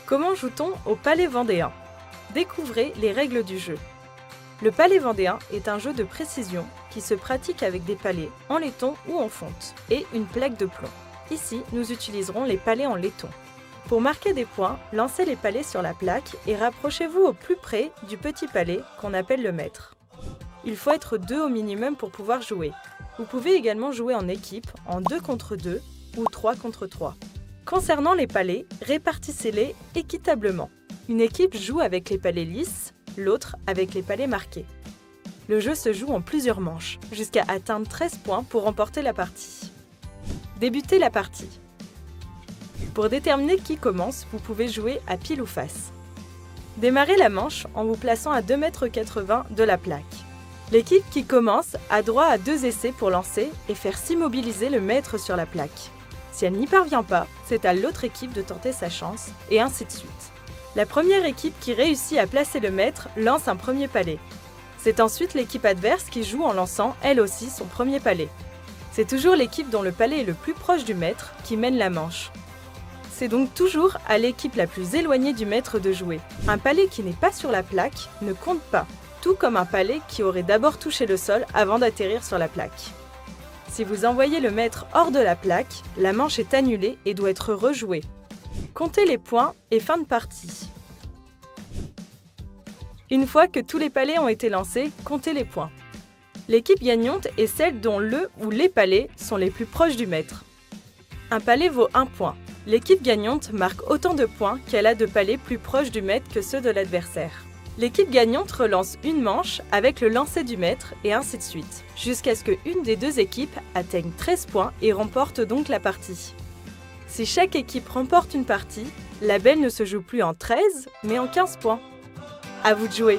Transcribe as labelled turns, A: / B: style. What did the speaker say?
A: Comment joue-t-on au palais vendéen? Découvrez les règles du jeu. Le palais vendéen est un jeu de précision qui se pratique avec des palets en laiton ou en fonte et une plaque de plomb. Ici, nous utiliserons les palets en laiton. Pour marquer des points, lancez les palets sur la plaque et rapprochez-vous au plus près du petit palais qu'on appelle le maître. Il faut être 2 au minimum pour pouvoir jouer. Vous pouvez également jouer en équipe, en 2 contre 2 ou 3 contre 3. Concernant les palets, répartissez-les équitablement. Une équipe joue avec les palets lisses, l'autre avec les palets marqués. Le jeu se joue en plusieurs manches, jusqu'à atteindre 13 points pour remporter la partie. Débutez la partie. Pour déterminer qui commence, vous pouvez jouer à pile ou face. Démarrez la manche en vous plaçant à 2,80 m de la plaque. L'équipe qui commence a droit à 2 essais pour lancer et faire s'immobiliser le maître sur la plaque. Si elle n'y parvient pas, c'est à l'autre équipe de tenter sa chance, et ainsi de suite. La première équipe qui réussit à placer le maître lance un premier palais. C'est ensuite l'équipe adverse qui joue en lançant elle aussi son premier palais. C'est toujours l'équipe dont le palais est le plus proche du maître qui mène la manche. C'est donc toujours à l'équipe la plus éloignée du maître de jouer. Un palais qui n'est pas sur la plaque ne compte pas, tout comme un palais qui aurait d'abord touché le sol avant d'atterrir sur la plaque. Si vous envoyez le maître hors de la plaque, la manche est annulée et doit être rejouée. Comptez les points et fin de partie. Une fois que tous les palets ont été lancés, comptez les points. L'équipe gagnante est celle dont le ou les palets sont les plus proches du maître. Un palais vaut 1 point. L'équipe gagnante marque autant de points qu'elle a de palets plus proches du maître que ceux de l'adversaire. L'équipe gagnante relance une manche avec le lancer du maître et ainsi de suite, jusqu'à ce qu'une des 2 équipes atteigne 13 points et remporte donc la partie. Si chaque équipe remporte une partie, la belle ne se joue plus en 13, mais en 15 points. À vous de jouer!